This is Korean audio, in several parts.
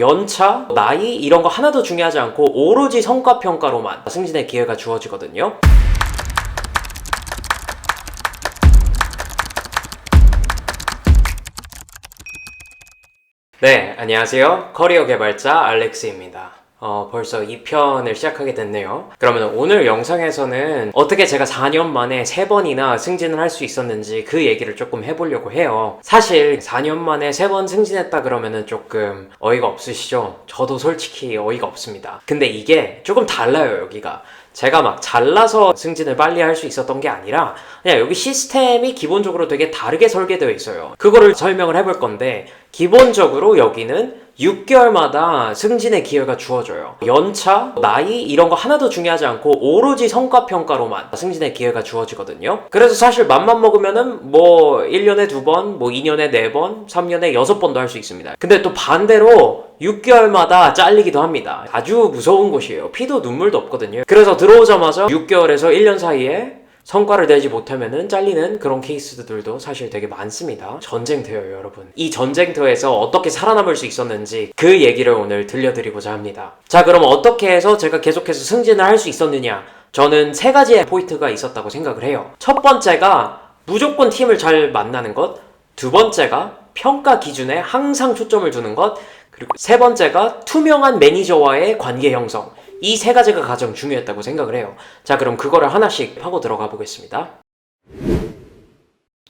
연차, 나이 이런 거 하나도 중요하지 않고 오로지 성과 평가로만 승진의 기회가 주어지거든요. 네, 안녕하세요. 커리어 개발자 알렉스입니다. 벌써 2편을 시작하게 됐네요. 그러면 오늘 영상에서는 어떻게 제가 4년 만에 3번이나 승진을 할 수 있었는지 그 얘기를 조금 해보려고 해요. 사실 4년 만에 3번 승진했다 그러면은 조금 어이가 없으시죠? 저도 솔직히 어이가 없습니다. 근데 이게 조금 달라요, 여기가. 제가 막 잘나서 승진을 빨리 할 수 있었던 게 아니라 그냥 여기 시스템이 기본적으로 되게 다르게 설계되어 있어요. 그거를 설명을 해볼 건데, 기본적으로 여기는 6개월마다 승진의 기회가 주어져요. 연차, 나이 이런 거 하나도 중요하지 않고 오로지 성과 평가로만 승진의 기회가 주어지거든요. 그래서 사실 맘만 먹으면은 뭐 1년에 2번, 뭐 2년에 4번, 3년에 6번도 할 수 있습니다. 근데 또 반대로 6개월마다 잘리기도 합니다. 아주 무서운 곳이에요. 피도 눈물도 없거든요. 그래서 들어오자마자 6개월에서 1년 사이에 성과를 내지 못하면은 잘리는 그런 케이스들도 사실 되게 많습니다. 전쟁터예요, 여러분. 이 전쟁터에서 어떻게 살아남을 수 있었는지 그 얘기를 오늘 들려드리고자 합니다. 자, 그럼 어떻게 해서 제가 계속해서 승진을 할 수 있었느냐? 저는 3가지의 포인트가 있었다고 생각을 해요. 첫 번째가 무조건 팀을 잘 만나는 것, 두 번째가 평가 기준에 항상 초점을 두는 것, 그리고 세 번째가 투명한 매니저와의 관계 형성. 이 3가지가 가장 중요했다고 생각을 해요. 자, 그럼 그거를 하나씩 하고 들어가 보겠습니다.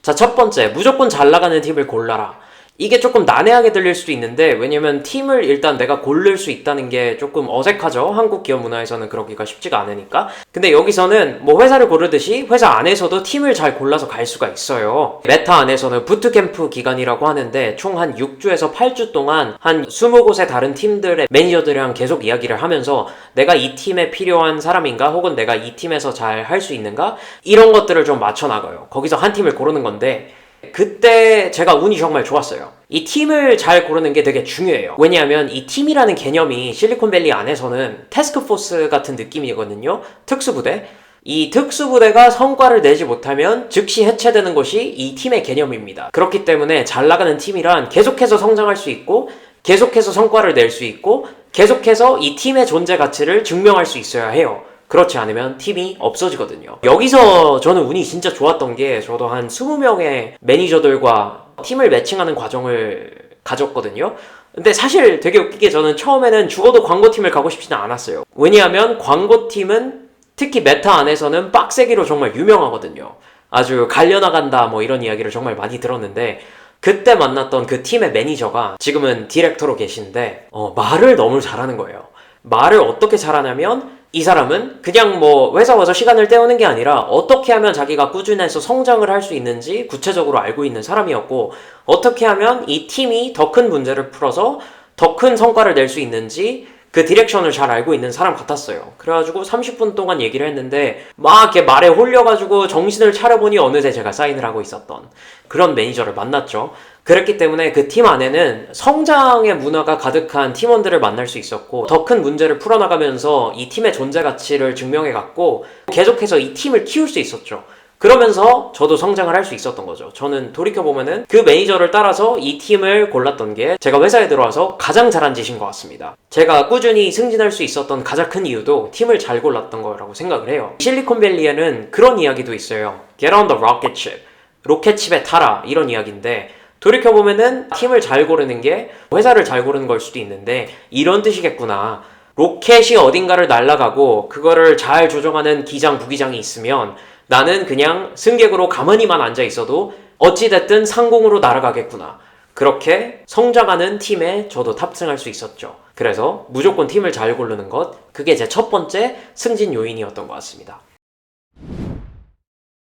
자, 첫 번째, 무조건 잘 나가는 팀을 골라라. 이게 조금 난해하게 들릴 수도 있는데, 왜냐면 팀을 일단 내가 고를 수 있다는 게 조금 어색하죠. 한국 기업 문화에서는 그러기가 쉽지가 않으니까. 근데 여기서는 뭐 회사를 고르듯이 회사 안에서도 팀을 잘 골라서 갈 수가 있어요. 메타 안에서는 부트캠프 기간이라고 하는데, 총 한 6주에서 8주 동안 한 20곳의 다른 팀들의 매니저들이랑 계속 이야기를 하면서 내가 이 팀에 필요한 사람인가, 혹은 내가 이 팀에서 잘 할 수 있는가, 이런 것들을 좀 맞춰나가요. 거기서 한 팀을 고르는 건데, 그때 제가 운이 정말 좋았어요. 이 팀을 잘 고르는 게 되게 중요해요. 왜냐하면 이 팀이라는 개념이 실리콘밸리 안에서는 태스크포스 같은 느낌이거든요. 특수부대. 이 특수부대가 성과를 내지 못하면 즉시 해체되는 것이 이 팀의 개념입니다. 그렇기 때문에 잘 나가는 팀이란 계속해서 성장할 수 있고, 계속해서 성과를 낼 수 있고, 계속해서 이 팀의 존재 가치를 증명할 수 있어야 해요. 그렇지 않으면 팀이 없어지거든요. 여기서 저는 운이 진짜 좋았던 게, 저도 한 20명의 매니저들과 팀을 매칭하는 과정을 가졌거든요. 근데 사실 되게 웃기게 저는 처음에는 죽어도 광고팀을 가고 싶지는 않았어요. 왜냐하면 광고팀은 특히 메타 안에서는 빡세기로 정말 유명하거든요. 아주 갈려나간다 뭐 이런 이야기를 정말 많이 들었는데, 그때 만났던 그 팀의 매니저가 지금은 디렉터로 계신데 말을 너무 잘하는 거예요. 말을 어떻게 잘하냐면, 이 사람은 그냥 뭐 회사 와서 시간을 때우는 게 아니라 어떻게 하면 자기가 꾸준해서 성장을 할 수 있는지 구체적으로 알고 있는 사람이었고, 어떻게 하면 이 팀이 더 큰 문제를 풀어서 더 큰 성과를 낼 수 있는지 그 디렉션을 잘 알고 있는 사람 같았어요. 그래가지고 30분 동안 얘기를 했는데 막 이렇게 말에 홀려가지고 정신을 차려보니 어느새 제가 사인을 하고 있었던 그런 매니저를 만났죠. 그랬기 때문에 그 팀 안에는 성장의 문화가 가득한 팀원들을 만날 수 있었고, 더 큰 문제를 풀어나가면서 이 팀의 존재 가치를 증명해갔고, 계속해서 이 팀을 키울 수 있었죠. 그러면서 저도 성장을 할 수 있었던 거죠. 저는 돌이켜보면은 그 매니저를 따라서 이 팀을 골랐던 게 제가 회사에 들어와서 가장 잘한 짓인 것 같습니다. 제가 꾸준히 승진할 수 있었던 가장 큰 이유도 팀을 잘 골랐던 거라고 생각을 해요. 실리콘밸리에는 그런 이야기도 있어요. Get on the rocket ship. 로켓칩에 타라, 이런 이야기인데, 돌이켜보면은 팀을 잘 고르는 게 회사를 잘 고르는 걸 수도 있는데, 이런 뜻이겠구나. 로켓이 어딘가를 날아가고 그거를 잘 조정하는 기장, 부기장이 있으면 나는 그냥 승객으로 가만히만 앉아 있어도 어찌됐든 상공으로 날아가겠구나. 그렇게 성장하는 팀에 저도 탑승할 수 있었죠. 그래서 무조건 팀을 잘 고르는 것, 그게 제 첫 번째 승진 요인이었던 것 같습니다.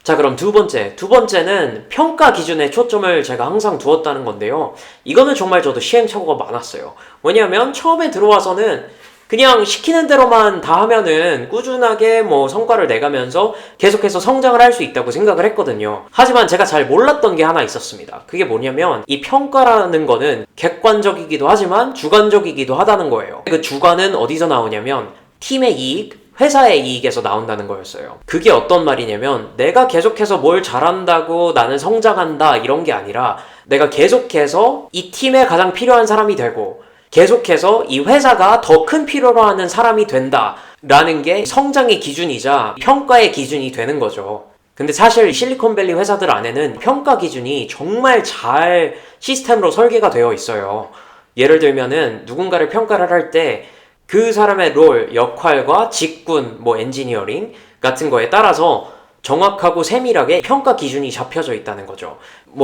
자, 그럼 두 번째는 평가 기준에 초점을 제가 항상 두었다는 건데요. 이거는 정말 저도 시행착오가 많았어요. 왜냐하면 처음에 들어와서는 그냥 시키는 대로만 다 하면은 꾸준하게 뭐 성과를 내가면서 계속해서 성장을 할 수 있다고 생각을 했거든요. 하지만 제가 잘 몰랐던 게 하나 있었습니다. 그게 뭐냐면, 이 평가라는 거는 객관적이기도 하지만 주관적이기도 하다는 거예요. 그 주관은 어디서 나오냐면 팀의 이익, 회사의 이익에서 나온다는 거였어요. 그게 어떤 말이냐면, 내가 계속해서 뭘 잘한다고 나는 성장한다 이런 게 아니라, 내가 계속해서 이 팀에 가장 필요한 사람이 되고 계속해서 이 회사가 더 큰 필요로 하는 사람이 된다라는 게 성장의 기준이자 평가의 기준이 되는 거죠. 근데 사실 실리콘밸리 회사들 안에는 평가 기준이 정말 잘 시스템으로 설계가 되어 있어요. 예를 들면은 누군가를 평가를 할 때 그 사람의 롤, 역할과 직군, 엔지니어링 같은 거에 따라서 정확하고 세밀하게 평가 기준이 잡혀져 있다는 거죠.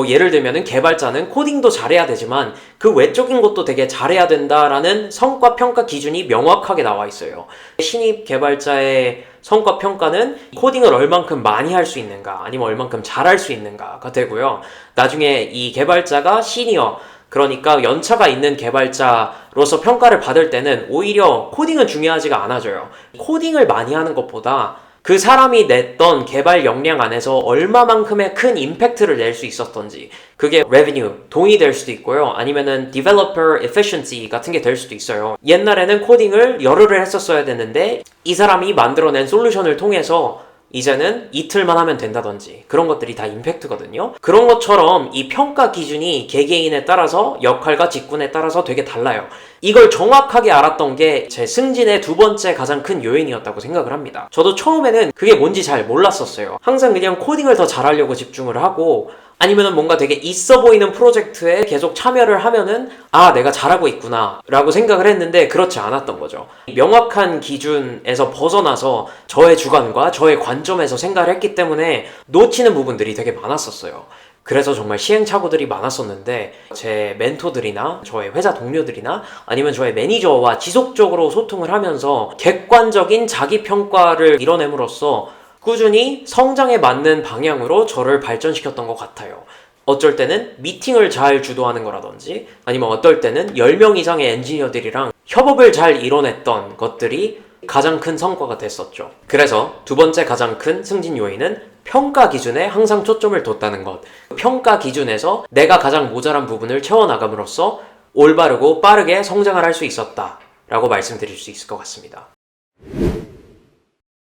예를 들면은 개발자는 코딩도 잘해야 되지만 그 외적인 것도 되게 잘해야 된다라는 성과 평가 기준이 명확하게 나와 있어요. 신입 개발자의 성과 평가는 코딩을 얼만큼 많이 할 수 있는가 아니면 얼만큼 잘할 수 있는가가 되고요. 나중에 이 개발자가 시니어, 그러니까 연차가 있는 개발자로서 평가를 받을 때는 오히려 코딩은 중요하지가 않아져요. 코딩을 많이 하는 것보다 그 사람이 냈던 개발 역량 안에서 얼마만큼의 큰 임팩트를 낼 수 있었던지, 그게 revenue, 돈이 될 수도 있고요. 아니면은 developer efficiency 같은 게 될 수도 있어요. 옛날에는 코딩을 열흘을 했었어야 됐는데 이 사람이 만들어낸 솔루션을 통해서 이제는 이틀만 하면 된다든지, 그런 것들이 다 임팩트거든요. 그런 것처럼 이 평가 기준이 개개인에 따라서, 역할과 직군에 따라서 되게 달라요. 이걸 정확하게 알았던 게 제 승진의 두 번째 가장 큰 요인이었다고 생각을 합니다. 저도 처음에는 그게 뭔지 잘 몰랐었어요. 항상 그냥 코딩을 더 잘하려고 집중을 하고, 아니면은 뭔가 되게 있어 보이는 프로젝트에 계속 참여를 하면은 내가 잘하고 있구나 라고 생각을 했는데 그렇지 않았던 거죠. 명확한 기준에서 벗어나서 저의 주관과 저의 관점에서 생각을 했기 때문에 놓치는 부분들이 되게 많았었어요. 그래서 정말 시행착오들이 많았었는데 제 멘토들이나 저의 회사 동료들이나 아니면 저의 매니저와 지속적으로 소통을 하면서 객관적인 자기평가를 이뤄냄으로써 꾸준히 성장에 맞는 방향으로 저를 발전시켰던 것 같아요. 어쩔 때는 미팅을 잘 주도하는 거라든지, 아니면 어떨 때는 10명 이상의 엔지니어들이랑 협업을 잘 이뤄냈던 것들이 가장 큰 성과가 됐었죠. 그래서 두 번째 가장 큰 승진 요인은 평가 기준에 항상 초점을 뒀다는 것. 평가 기준에서 내가 가장 모자란 부분을 채워나감으로써 올바르고 빠르게 성장을 할 수 있었다 라고 말씀드릴 수 있을 것 같습니다.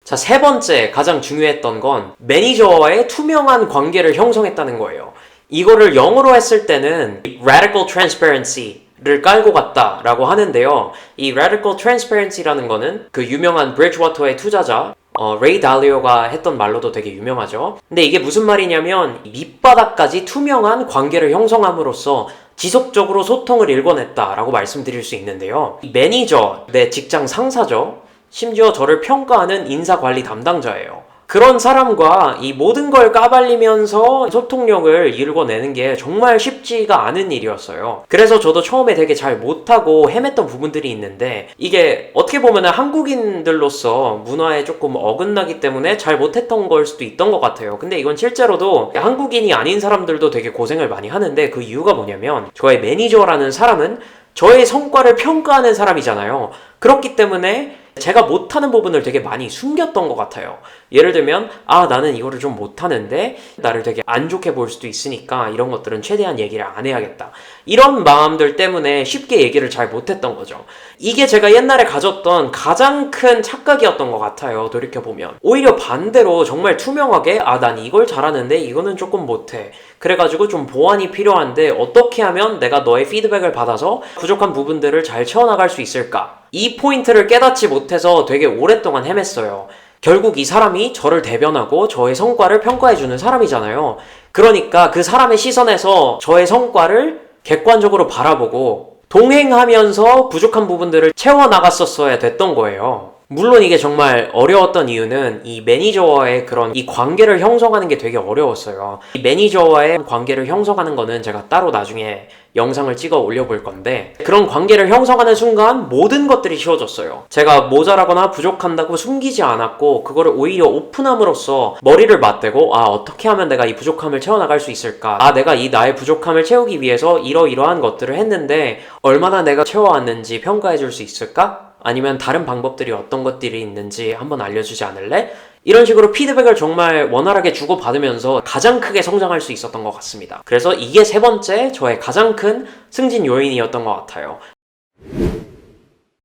자, 세 번째 가장 중요했던 건 매니저와의 투명한 관계를 형성했다는 거예요. 이거를 영어로 했을 때는 radical transparency를 깔고 갔다라고 하는데요. 이 radical transparency라는 거는 그 유명한 브리지워터의 투자자 레이 달리오가 했던 말로도 되게 유명하죠. 근데 이게 무슨 말이냐면 밑바닥까지 투명한 관계를 형성함으로써 지속적으로 소통을 일궈냈다라고 말씀드릴 수 있는데요. 매니저, 내 직장 상사죠. 심지어 저를 평가하는 인사관리 담당자예요. 그런 사람과 이 모든 걸 까발리면서 소통력을 이루어내는 게 정말 쉽지가 않은 일이었어요. 그래서 저도 처음에 되게 잘 못하고 헤맸던 부분들이 있는데, 이게 어떻게 보면 한국인들로서 문화에 조금 어긋나기 때문에 잘 못했던 걸 수도 있던 것 같아요. 근데 이건 실제로도 한국인이 아닌 사람들도 되게 고생을 많이 하는데, 그 이유가 뭐냐면 저의 매니저라는 사람은 저의 성과를 평가하는 사람이잖아요. 그렇기 때문에 제가 못하는 부분을 되게 많이 숨겼던 것 같아요. 예를 들면 나는 이거를 좀 못하는데 나를 되게 안 좋게 볼 수도 있으니까 이런 것들은 최대한 얘기를 안 해야겠다, 이런 마음들 때문에 쉽게 얘기를 잘 못했던 거죠. 이게 제가 옛날에 가졌던 가장 큰 착각이었던 것 같아요. 돌이켜보면 오히려 반대로 정말 투명하게 난 이걸 잘하는데 이거는 조금 못해, 그래가지고 좀 보완이 필요한데 어떻게 하면 내가 너의 피드백을 받아서 부족한 부분들을 잘 채워나갈 수 있을까, 이 포인트를 깨닫지 못해서 되게 오랫동안 헤맸어요. 결국 이 사람이 저를 대변하고 저의 성과를 평가해주는 사람이잖아요. 그러니까 그 사람의 시선에서 저의 성과를 객관적으로 바라보고 동행하면서 부족한 부분들을 채워나갔었어야 됐던 거예요. 물론 이게 정말 어려웠던 이유는 이 매니저와의 그런 이 관계를 형성하는 게 되게 어려웠어요. 이 매니저와의 관계를 형성하는 거는 제가 따로 나중에 영상을 찍어 올려볼 건데, 그런 관계를 형성하는 순간 모든 것들이 쉬워졌어요. 제가 모자라거나 부족한다고 숨기지 않았고 그거를 오히려 오픈함으로써 머리를 맞대고 어떻게 하면 내가 이 부족함을 채워나갈 수 있을까, 내가 이 나의 부족함을 채우기 위해서 이러이러한 것들을 했는데 얼마나 내가 채워왔는지 평가해 줄 수 있을까? 아니면 다른 방법들이 어떤 것들이 있는지 한번 알려주지 않을래? 이런 식으로 피드백을 정말 원활하게 주고받으면서 가장 크게 성장할 수 있었던 것 같습니다. 그래서 이게 세 번째 저의 가장 큰 승진 요인이었던 것 같아요.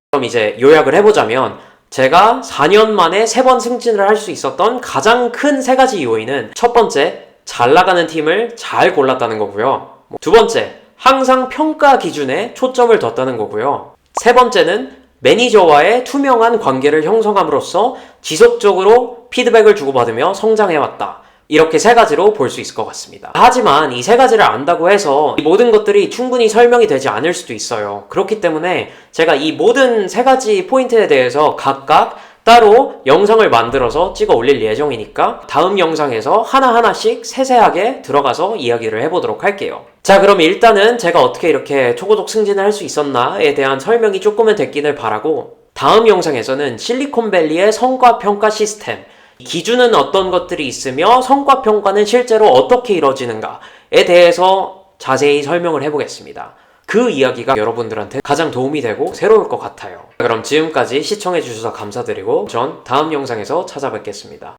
그럼 이제 요약을 해보자면 제가 4년 만에 3번 승진을 할 수 있었던 가장 큰 3가지 요인은, 첫 번째, 잘 나가는 팀을 잘 골랐다는 거고요. 두 번째, 항상 평가 기준에 초점을 뒀다는 거고요. 세 번째는 매니저와의 투명한 관계를 형성함으로써 지속적으로 피드백을 주고받으며 성장해왔다. 이렇게 세 가지로 볼 수 있을 것 같습니다. 하지만 이 세 가지를 안다고 해서 이 모든 것들이 충분히 설명이 되지 않을 수도 있어요. 그렇기 때문에 제가 이 모든 세 가지 포인트에 대해서 각각 따로 영상을 만들어서 찍어 올릴 예정이니까 다음 영상에서 하나하나씩 세세하게 들어가서 이야기를 해보도록 할게요. 자, 그럼 일단은 제가 어떻게 이렇게 초고속 승진을 할 수 있었나에 대한 설명이 조금은 됐기를 바라고, 다음 영상에서는 실리콘밸리의 성과평가 시스템, 기준은 어떤 것들이 있으며 성과평가는 실제로 어떻게 이루어지는가에 대해서 자세히 설명을 해보겠습니다. 그 이야기가 여러분들한테 가장 도움이 되고 새로울 것 같아요. 그럼 지금까지 시청해주셔서 감사드리고 전 다음 영상에서 찾아뵙겠습니다.